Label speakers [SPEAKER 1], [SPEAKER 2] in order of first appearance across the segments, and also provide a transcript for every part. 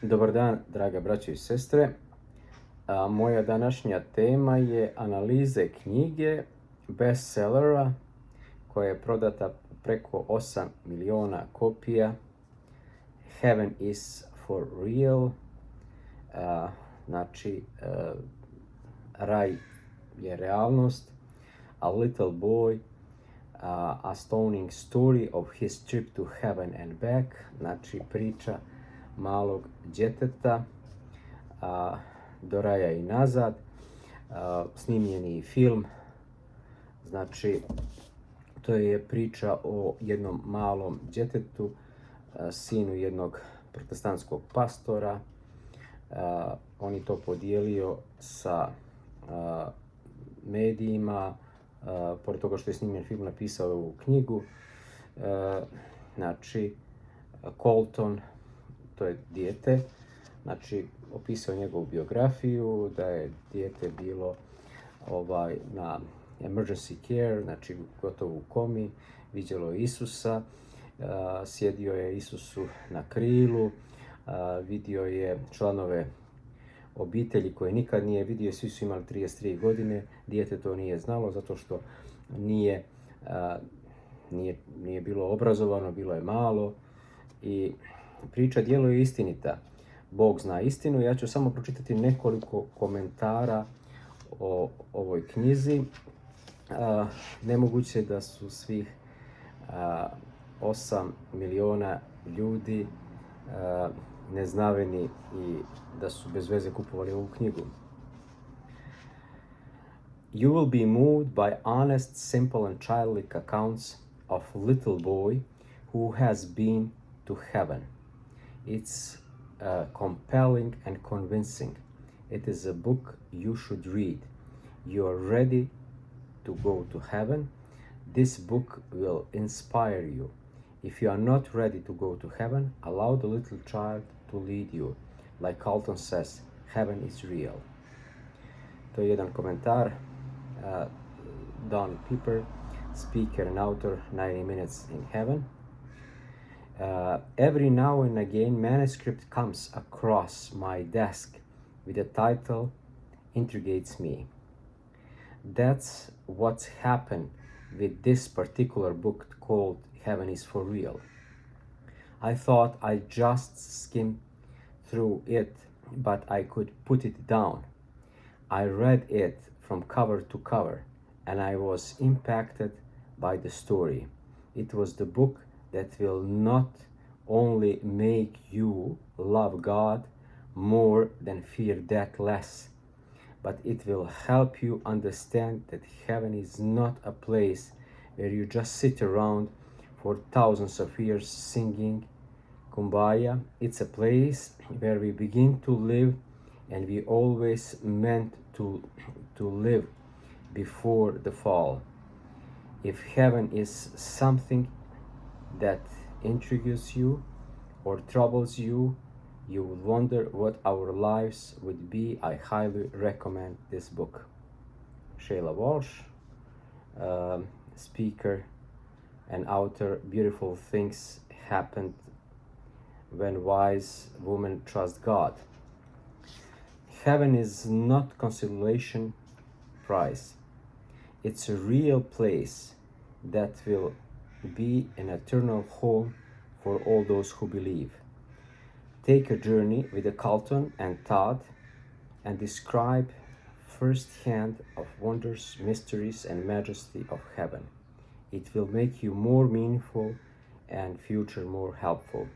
[SPEAKER 1] Dobar dan, draga braćo i sestre. Moja današnja tema je analize knjige bestsellera koja je prodata preko 8 miliona kopija. Heaven is for real. Znači, raj je realnost. A little boy, a stoning story of his trip to heaven and back. Znači, priča malog djeteta do raja i nazad. Snimljeni film. Znači, to je priča o jednom malom djetetu, sinu jednog protestantskog pastora. On je to podijelio sa medijima. Pored toga što je snimljen film, napisao je ovu knjigu. Znači, Colton, to je dijete, znači opisao njegovu biografiju, da je dijete bilo na emergency care, znači gotovo u komi, viđelo je Isusa, sjedio je Isusu na krilu, vidio je članove obitelji koje nikad nije vidio, svi su imali 33 godine, dijete to nije znalo zato što nije bilo obrazovano, bilo je malo i priča djeluje istinita. Bog zna istinu. Ja ću samo pročitati nekoliko komentara o ovoj knjizi. Nemoguće da su svih 8 miliona ljudi neznaveni i da su bez veze kupovali ovu knjigu. You will be moved by honest, simple and childlike accounts of little boy who has been to heaven. It's compelling and convincing. It is a book you should read. You are ready to go to heaven. This book will inspire you. If you are not ready to go to heaven, allow the little child to lead you. Like Colton says, heaven is real. To je jedan komentar. Don Piper, speaker and author, 90 Minutes in Heaven. Every now and again, manuscript comes across my desk with a title intrigues me. That's what's happened with this particular book called Heaven is for Real. I thought I just skimmed through it, but I could put it down. I read it from cover to cover, and I was impacted by the story. It was the book that will not only make you love God more than fear death less, but it will help you understand that heaven is not a place where you just sit around for thousands of years singing Kumbaya. It's a place where we begin to live, and we always meant to live before the fall. If heaven is something that intrigues you or troubles you, you will wonder what our lives would be. I highly recommend this book. Shayla Walsh, speaker and author. Beautiful things happened when wise women trust God. Heaven is not consolation prize. It's a real place that will be an eternal home for all those who believe. Take a journey with Colton and Todd and describe firsthand of wonders, mysteries, and majesty of heaven. It will make you more meaningful and future more helpful.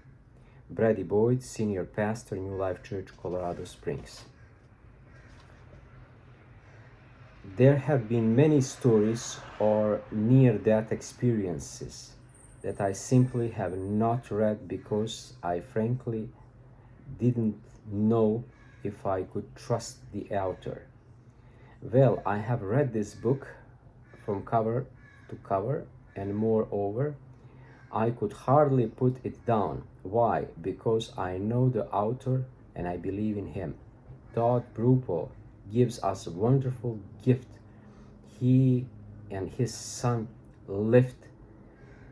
[SPEAKER 1] Brady Boyd, Senior Pastor, New Life Church, Colorado Springs. There have been many stories or near-death experiences that I simply have not read because I frankly didn't know if I could trust the author. Well, I have read this book from cover to cover, and moreover, I could hardly put it down. Why? Because I know the author and I believe in him. Todd Burpo gives us a wonderful gift. He and his son lift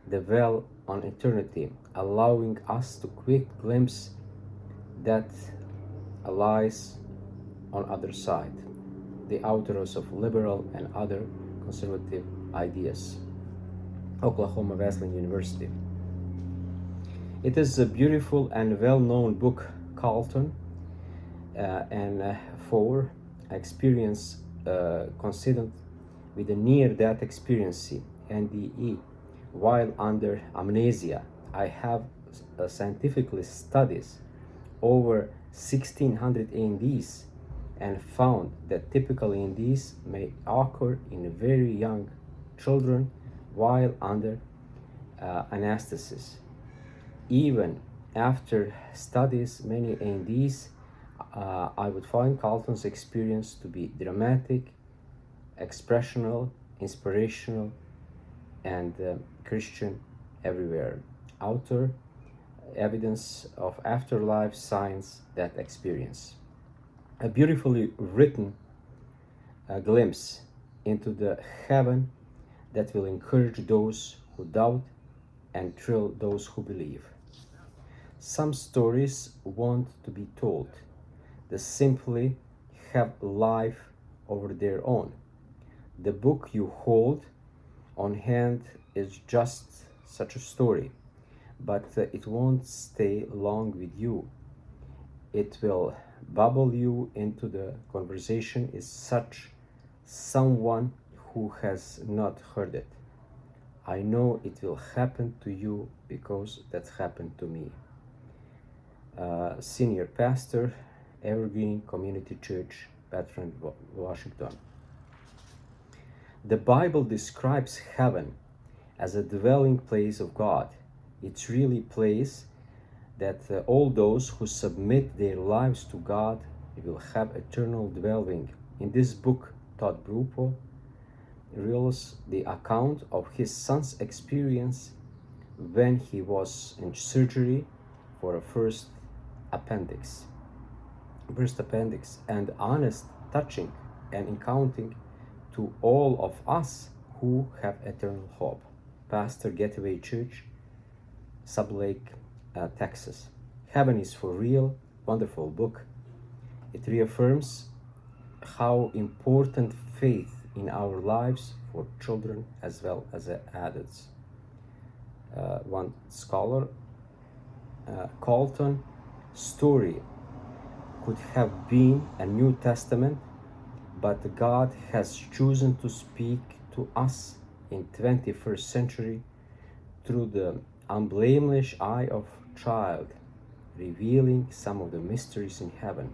[SPEAKER 1] the veil on eternity, allowing us to quick glimpse that lies on other side, the authors of liberal and other conservative ideas. Oklahoma Wesleyan University. It is a beautiful and well-known book, Colton, and for experience coincident with a near-death experience, NDE, while under amnesia. I have scientifically studied over 1600 ANDs and found that typical ANDs may occur in very young children while under anesthesia. Even after studies many ANDs, I would find Colton's experience to be dramatic, expressional, inspirational, and Christian everywhere. Author, evidence of afterlife science that experience. A beautifully written glimpse into the heaven that will encourage those who doubt and thrill those who believe. Some stories want to be told. They simply have life over their own. The book you hold on hand is just such a story, but it won't stay long with you. It will bubble you into the conversation is such someone who has not heard it. I know it will happen to you because that happened to me. Senior pastor, Evergreen Community Church, Bedford, Washington. The Bible describes heaven as a dwelling place of God. It's really a place that all those who submit their lives to God will have eternal dwelling. In this book, Todd Burpo reveals the account of his son's experience when he was in surgery for a burst appendix, and honest, touching, and accounting to all of us who have eternal hope. Pastor, Gateway Church, Sublake, Texas. Heaven is for real. Wonderful book. It reaffirms how important faith in our lives for children as well as adults. One scholar, Colton story could have been a New Testament, but God has chosen to speak to us in 21st century through the unblameless eye of child, revealing some of the mysteries in heaven.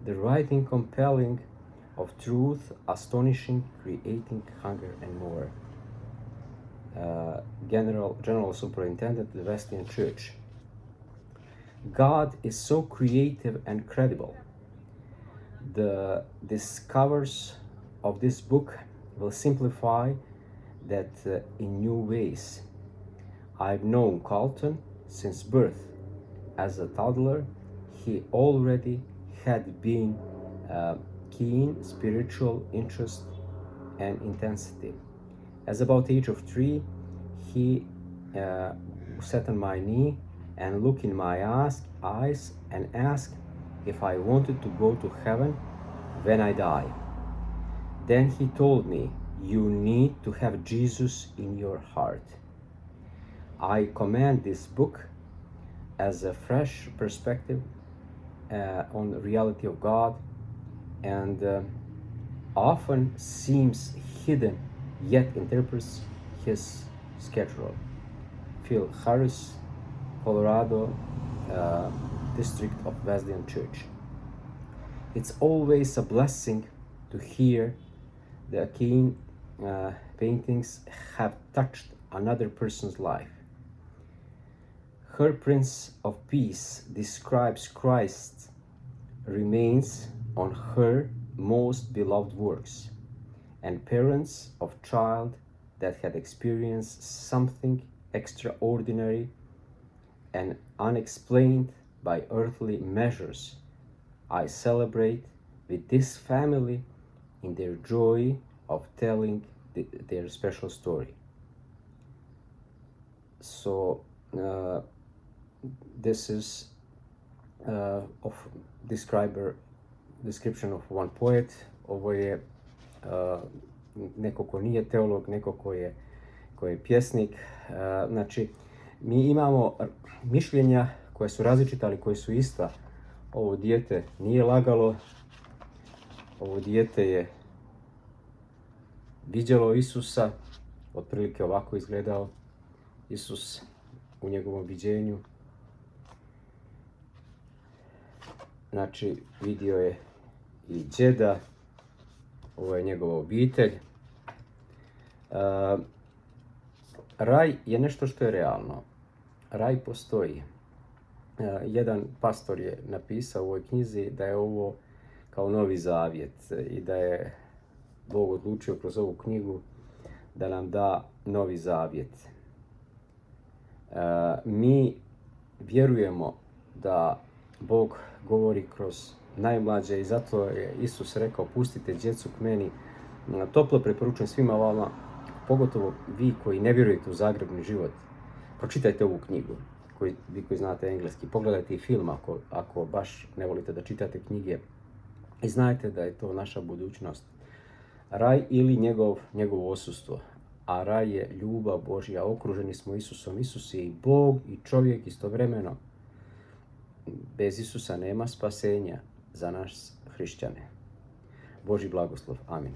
[SPEAKER 1] The writing compelling of truth, astonishing, creating hunger and more. General Superintendent of the Wesleyan Church. God is so creative and credible. The discoveries of this book will simplify that in new ways. I've known Colton since birth. As a toddler, he already had been keen spiritual interest and intensity. As about age of 3, he sat on my knee and looked in my eyes and asked if I wanted to go to heaven when I die. Then he told me, "You need to have Jesus in your heart." I commend this book as a fresh perspective on the reality of God, and often seems hidden yet interprets his schedule. Phil Harris, Colorado, District of Wesleyan Church. It's always a blessing to hear the keen paintings have touched another person's life. Her Prince of Peace describes Christ's remains on her most beloved works, and parents of child that had experienced something extraordinary and unexplained by earthly measures. I celebrate with this family in their joy of telling their special story. So this is description of one poet. Ovo je neko ko nije teolog, neko ko je pjesnik. Znači, mi imamo mišljenja koja su različita, ali koja su ista. Ovo dijete nije lagalo, ovo dijete je viđalo Isusa, otprilike ovako izgledao Isus u njegovom viđenju. Znači, vidio je i džeda, ovo je njegova obitelj. Raj je nešto što je realno. Raj postoji. Jedan pastor je napisao u ovoj knjizi da je ovo kao novi zavjet i da je Bog odlučio kroz ovu knjigu da nam da novi zavjet. Mi vjerujemo da Bog govori kroz najmlađe i zato je Isus rekao pustite djecu k meni. Toplo preporučujem svima vama, pogotovo vi koji ne vjerujete u zagrebni život. Pročitajte ovu knjigu, vi koji znate engleski. Pogledajte i film ako baš ne volite da čitate knjige. I znajte da je to naša budućnost. Raj ili njegovo osustvo. A raj je ljubav Božja. Okruženi smo Isusom. Isus je i Bog i čovjek istovremeno. Bez Isusa nema spasenja za nas hrišćane. Božji blagoslov. Amin.